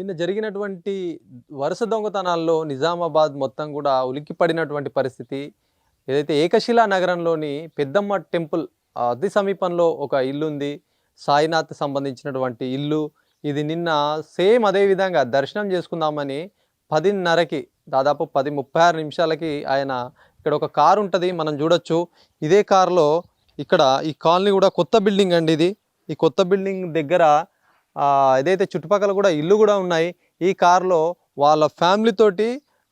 నిన్న జరిగినటువంటి వరుస దొంగతనాల్లో నిజామాబాద్ మొత్తం కూడా ఉలిక్కిపడినటువంటి పరిస్థితి. ఏదైతే ఏకశిలా నగరంలోని పెద్దమ్మ టెంపుల్ అతి సమీపంలో ఒక ఇల్లుంది. సాయినాథ్ సంబంధించినటువంటి ఇల్లు. ఇది నిన్న సేమ్ అదే విధంగా దర్శనం చేసుకుందామని 10:30కి దాదాపు 10:36 నిమిషాలకి ఆయన ఇక్కడ ఒక కారు ఉంటుంది మనం చూడొచ్చు. ఇదే కారులో ఇక్కడ ఈ కాలనీ కూడా కొత్త బిల్డింగ్ అండి ఇది. ఈ కొత్త బిల్డింగ్ దగ్గర ఏదైతే చుట్టుపక్కల కూడా ఇల్లు కూడా ఉన్నాయి. ఈ కారులో వాళ్ళ ఫ్యామిలీ తోటి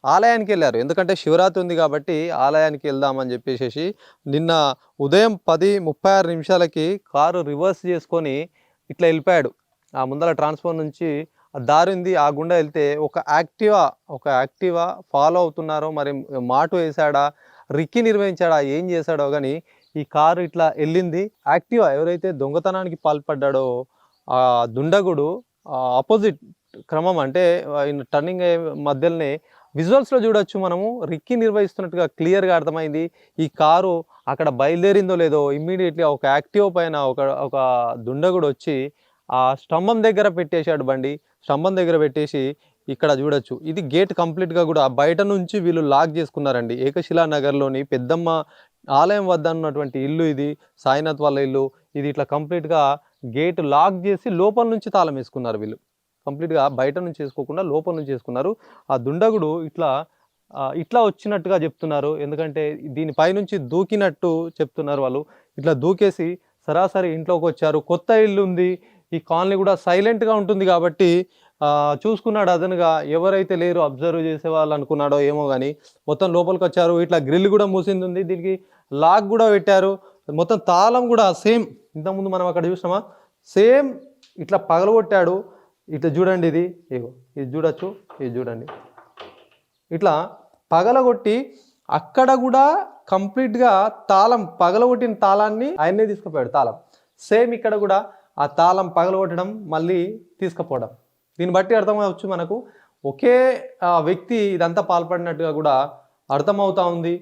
ఆలయానికి వెళ్ళారు. ఎందుకంటే శివరాత్రి ఉంది కాబట్టి ఆలయానికి వెళ్దామని చెప్పేసి నిన్న ఉదయం 10:36 నిమిషాలకి కారు రివర్స్ చేసుకొని ఇట్లా వెళ్ళిపోయాడు. ఆ ముందర ట్రాన్స్ఫార్మర్ నుంచి ఆ దారి ఉంది, ఆ గుండా వెళ్తే ఒక యాక్టివా ఫాలో అవుతున్నారో మరి మాటు వేసాడా, రిక్కి నిర్వహించాడా, ఏం చేశాడో కానీ ఈ కారు ఇట్లా వెళ్ళింది. యాక్టివా ఎవరైతే దొంగతనానికి పాల్పడ్డాడో ఆ దుండగుడు ఆపోజిట్ క్రమం అంటే టర్నింగ్ మధ్యలోనే విజువల్స్లో చూడొచ్చు మనము. రిక్కి నిర్వహిస్తున్నట్టుగా క్లియర్గా అర్థమైంది. ఈ కారు అక్కడ బయలుదేరిందో లేదో ఇమ్మీడియట్లీ ఒక యాక్టివ్ పైన ఒక దుండగుడు వచ్చి ఆ స్తంభం దగ్గర పెట్టేశాడు బండి. స్తంభం దగ్గర పెట్టేసి ఇక్కడ చూడొచ్చు ఇది గేట్ కంప్లీట్గా కూడా బయట నుంచి వీళ్ళు లాక్ చేసుకున్నారండి. ఏకశిలా నగర్లోని పెద్దమ్మ ఆలయం వద్ద ఉన్నటువంటి ఇల్లు ఇది, సాయినాథ్ వాళ్ళ ఇల్లు. ఇది ఇట్లా కంప్లీట్గా గేట్ లాక్ చేసి లోపల నుంచి తాళం వేసుకున్నారు వీళ్ళు. కంప్లీట్గా బయట నుంచి వేసుకోకుండా లోపల నుంచి వేసుకున్నారు. ఆ దుండగుడు ఇట్లా వచ్చినట్టుగా చెప్తున్నారు. ఎందుకంటే దీనిపై నుంచి దూకినట్టు చెప్తున్నారు వాళ్ళు. ఇట్లా దూకేసి సరాసరి ఇంట్లోకి వచ్చారు. కొత్త ఇల్లు ఉంది, ఈ కాలనీ కూడా సైలెంట్గా ఉంటుంది కాబట్టి చూసుకున్నాడు అదనుగా. ఎవరైతే లేరు అబ్జర్వ్ చేసే వాళ్ళు అనుకున్నాడో ఏమో కానీ మొత్తం లోపలికి వచ్చారు. ఇట్లా గ్రిల్ కూడా మూసింది ఉంది, దీనికి లాక్ కూడా పెట్టారు. మొత్తం తాళం కూడా సేమ్ ఇంతకుముందు మనం అక్కడ చూసినామా సేమ్ ఇట్లా పగలగొట్టాడు. ఇట్లా చూడండి ఇది చూడొచ్చు, ఇది చూడండి ఇట్లా పగలగొట్టి అక్కడ కూడా కంప్లీట్గా తాళం పగలగొట్టిన తాళాన్ని ఆయనే తీసుకుపోయాడు. తాళం సేమ్ ఇక్కడ కూడా ఆ తాళం పగలగొట్టడం మళ్ళీ తీసుకుపోవడం. దీన్ని బట్టి అర్థమవచ్చు మనకు ఒకే వ్యక్తి ఇదంతా పాల్పడినట్టుగా కూడా అర్థమవుతా ఉంది.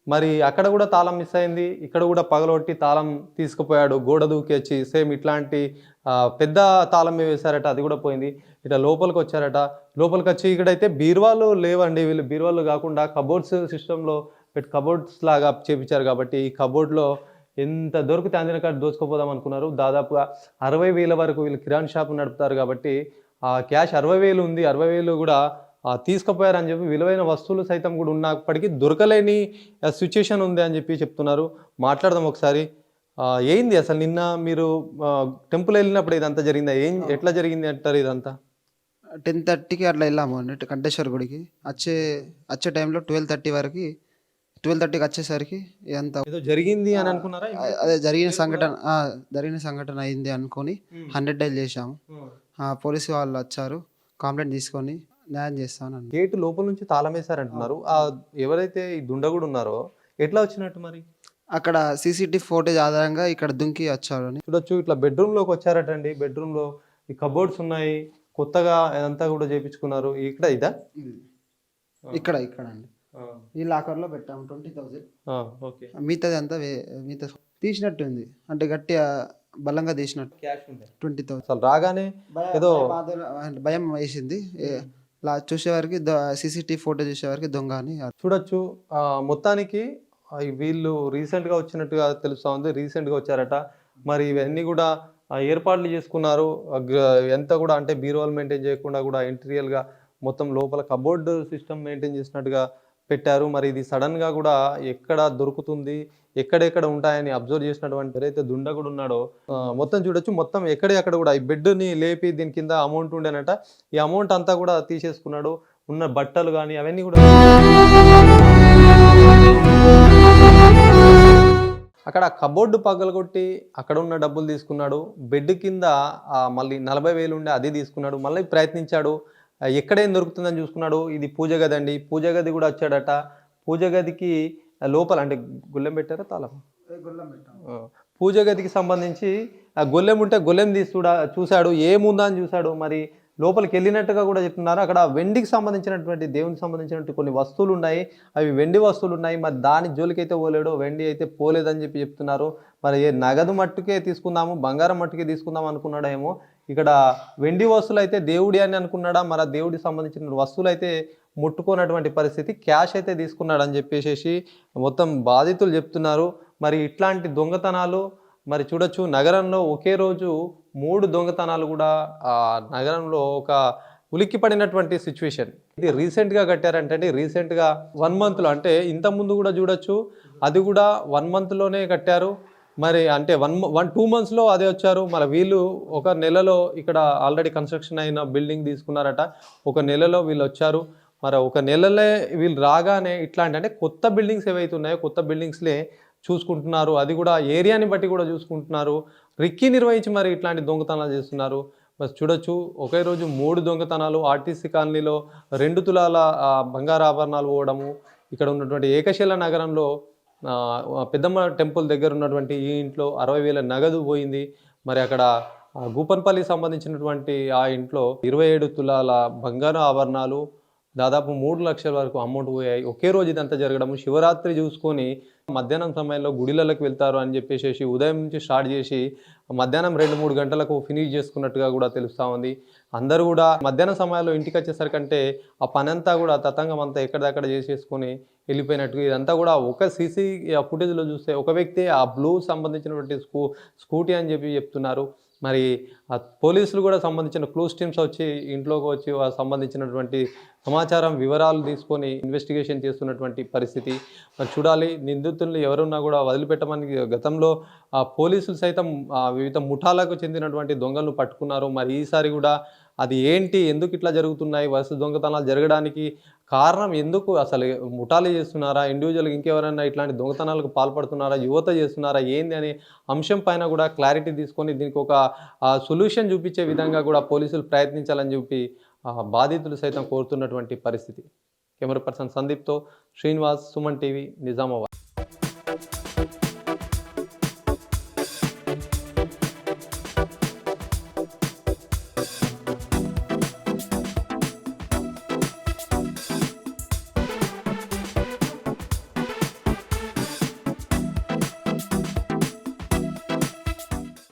మరి అక్కడ కూడా తాళం మిస్ అయింది, ఇక్కడ కూడా పగలగొట్టి తాళం తీసుకుపోయాడు. గోడ దూకి వచ్చి సేమ్ ఇట్లాంటి పెద్ద తాళం వేశారట, అది కూడా పోయింది. ఇట్లా లోపలికి వచ్చారట. లోపలికి వచ్చి ఇక్కడైతే బీరువాలు లేవండి. వీళ్ళు బీరువాలు కాకుండా కబోర్డ్స్ సిస్టంలో కబోర్డ్స్ లాగా చేపించారు కాబట్టి ఈ కబోర్డ్లో ఎంత దొరికితే అందిన దోచుకోపోదాం అనుకున్నారు. దాదాపుగా 60,000 వరకు వీళ్ళు కిరాణా షాప్ నడుపుతారు కాబట్టి ఆ క్యాష్ 60,000 ఉంది. 60,000 కూడా తీసుకుపోయారని చెప్పి విలువైన వస్తువులు సైతం కూడా ఉన్నప్పటికీ దొరకలేని సిచ్యుయేషన్ ఉంది అని చెప్పి చెప్తున్నారు. మాట్లాడదాం ఒకసారి. ఏంది అసలు నిన్న మీరు టెంపుల్ వెళ్ళినప్పుడు ఇదంతా జరిగిందా? ఎట్లా జరిగింది అంటారు ఇదంతా? 10:30కి అట్లా వెళ్ళాము అన్నట్టు కంఠేశ్వర గుడికి. వచ్చే టైంలో 12:30కి వచ్చేసరికి ఇదంతా ఏదో జరిగింది అని అనుకున్నారా? అదే జరిగిన సంఘటన అయింది అనుకొని 100 డైల్ చేశాము. పోలీసు వాళ్ళు వచ్చారు, కంప్లైంట్ తీసుకొని న్యాయం చేస్తాను. గేటు లోపల నుంచి తాళం వేశారంటున్నారు. ఎవరైతే ఈ దుండగుడు ఉన్నారో ఎట్లా వచ్చినట్టు మరి? అక్కడ సీసీటీవీ ఫోటేజ్ ఆధారంగా ఇక్కడ దుంకి వచ్చారు అని చూడొచ్చు. ఇట్లా బెడ్రూమ్లోకి వచ్చారటండి. బెడ్రూమ్లో ఈ కబోర్డ్స్ ఉన్నాయి, కొత్తగా ఇదంతా కూడా చేయించుకున్నారు. ఇదా ఇక్కడ అండి. ఈ లాకర్లో పెట్టాము 20,000. ఓకే. మిగతాది అంతా మిగతా తీసినట్టు ఉంది, అంటే గట్టిగా బలంగా తీసినట్టు. 20,000 అసలు రాగానే ఏదో భయం వేసింది. చూసేవారికి సీసీటీవీ ఫోటో చూసేవారికి దొంగ అని చూడొచ్చు. మొత్తానికి వీళ్ళు రీసెంట్గా వచ్చినట్టుగా తెలుస్తూ ఉంది. రీసెంట్గా వచ్చారట. మరి ఇవన్నీ కూడా ఏర్పాట్లు చేసుకున్నారు. ఎంత కూడా అంటే బీరువాలు మెయింటైన్ చేయకుండా కూడా ఇంటీరియల్గా మొత్తం లోపల కబోర్డ్ సిస్టమ్ మెయింటైన్ చేసినట్టుగా పెట్టారు. మరి ఇది సడన్గా కూడా ఎక్కడ దొరుకుతుంది, ఎక్కడెక్కడ ఉంటాయని అబ్జర్వ్ చేసినటువంటి ఎవరైతే దుండగుడు ఉన్నాడో మొత్తం చూడొచ్చు. మొత్తం ఎక్కడెక్కడ కూడా ఈ బెడ్ని లేపి దీని కింద అమౌంట్ ఉండేనట. ఈ అమౌంట్ అంతా కూడా తీసేసుకున్నాడు. ఉన్న బట్టలు కానీ అవన్నీ కూడా అక్కడ కబోర్డు పగలగొట్టి అక్కడ ఉన్న డబ్బులు తీసుకున్నాడు. బెడ్ కింద మళ్ళీ 40,000 ఉండే అది తీసుకున్నాడు. మళ్ళీ ప్రయత్నించాడు, ఎక్కడేం దొరుకుతుందని చూసుకున్నాడు. ఇది పూజ గది అండి. పూజ గది కూడా వచ్చాడట. పూజ గదికి లోపల అంటే గొల్లెం పెట్టారా తాళం? పూజ గదికి సంబంధించి గొల్లెం ఉంటే గొల్లెం చూశాడు. ఏముందా అని చూశాడు. మరి లోపలికి వెళ్ళినట్టుగా కూడా చెప్తున్నారు. అక్కడ వెండికి సంబంధించినటువంటి దేవునికి సంబంధించినటువంటి కొన్ని వస్తువులు ఉన్నాయి. అవి వెండి వస్తువులు ఉన్నాయి. మరి దాని జోలికైతే పోలేడు, వెండి అయితే పోలేదని చెప్పి చెప్తున్నారు. మరి నగదు మట్టుకే తీసుకుందాము, బంగారం మట్టుకే తీసుకుందాం అనుకున్నాడేమో. ఇక్కడ వెండి వస్తువులు అయితే దేవుడి అని అనుకున్నాడా, మరి ఆ దేవుడికి సంబంధించిన వస్తువులు అయితే ముట్టుకోనటువంటి పరిస్థితి, క్యాష్ అయితే తీసుకున్నాడని చెప్పేసి మొత్తం బాధితులు చెప్తున్నారు. మరి ఇట్లాంటి దొంగతనాలు మరి చూడొచ్చు, నగరంలో ఒకే రోజు 3 దొంగతనాలు కూడా నగరంలో ఒక ఉలిక్కి పడినటువంటి సిచ్యువేషన్. ఇది రీసెంట్గా కట్టారంటే రీసెంట్గా 1 మంత్లో, అంటే ఇంతకుముందు కూడా చూడొచ్చు, అది కూడా 1 మంత్లోనే కట్టారు. మరి అంటే 2 మంత్స్లో అదే వచ్చారు. మరి వీళ్ళు ఒక నెలలో ఇక్కడ ఆల్రెడీ కన్స్ట్రక్షన్ అయిన బిల్డింగ్ తీసుకున్నారట. ఒక నెలలో వీళ్ళు వచ్చారు. మరి ఒక నెలలే వీళ్ళు రాగానే ఇట్లాంటి అంటే కొత్త బిల్డింగ్స్ ఏవైతే ఉన్నాయో కొత్త బిల్డింగ్స్లే చూసుకుంటున్నారు. అది కూడా ఏరియాని బట్టి కూడా చూసుకుంటున్నారు. రిక్కీ నిర్వహించి మరి ఇట్లాంటి దొంగతనాలు చేస్తున్నారు. మరి చూడొచ్చు, ఒకే రోజు 3 దొంగతనాలు. ఆర్టీసీ కాలనీలో 2 తులాల బంగారు ఆభరణాలు పోవడము. ఇక్కడ ఉన్నటువంటి ఏకశిల నగరంలో పెద్దమ్మ టెంపుల్ దగ్గర ఉన్నటువంటి ఈ ఇంట్లో 60,000 నగదు పోయింది. మరి అక్కడ గూపన్పల్లికి సంబంధించినటువంటి ఆ ఇంట్లో 27 తులాల బంగారు ఆభరణాలు, దాదాపు 3 లక్షల వరకు అమౌంట్ పోయాయి. ఒకే రోజు ఇదంతా జరగడము. శివరాత్రి చూసుకొని మధ్యాహ్నం సమయంలో గుడిలలోకి వెళ్తారు అని చెప్పేసి ఉదయం నుంచి స్టార్ట్ చేసి మధ్యాహ్నం 2-3 గంటలకు ఫినిష్ చేసుకున్నట్టుగా కూడా తెలుస్తూ ఉంది. అందరూ కూడా మధ్యాహ్నం సమయంలో ఇంటికి వచ్చేసరికంటే ఆ పని అంతా కూడా తతంగం అంతా ఎక్కడిదక్కడ చేసేసుకొని వెళ్ళిపోయినట్టుగా. ఇదంతా కూడా ఒక సీసీ ఫుటేజ్లో చూస్తే ఒక వ్యక్తి ఆ బ్లూ సంబంధించినటువంటి స్కూటీ అని చెప్పి చెప్తున్నారు. మరి పోలీసులు కూడా సంబంధించిన క్లూస్ టీమ్స్ వచ్చి ఇంట్లోకి వచ్చి సంబంధించినటువంటి సమాచారం వివరాలు తీసుకొని ఇన్వెస్టిగేషన్ చేస్తున్నటువంటి పరిస్థితి. మరి చూడాలి, నిందితుల్ని ఎవరున్నా కూడా వదిలిపెట్టమని గతంలో పోలీసులు సైతం వివిధ ముఠాలకు చెందినటువంటి దొంగలను పట్టుకున్నారు. మరి ఈసారి కూడా అది ఏంటి, ఎందుకు ఇట్లా జరుగుతున్నాయి, వరుస దొంగతనాలు జరగడానికి కారణం ఎందుకు, అసలు ముఠాలు చేస్తున్నారా, ఇండివిజువల్గా ఇంకెవరైనా ఇట్లాంటి దొంగతనాలకు పాల్పడుతున్నారా, యువత చేస్తున్నారా, ఏంది అనే అంశం పైన కూడా క్లారిటీ తీసుకొని దీనికి ఒక సొల్యూషన్ చూపించే విధంగా కూడా పోలీసులు ప్రయత్నించాలని చెప్పి బాధితులు సైతం కోరుతున్నటువంటి పరిస్థితి. కెమెరా పర్సన్ సందీప్తో శ్రీనివాస్, సుమన్ టీవీ, నిజామాబాద్.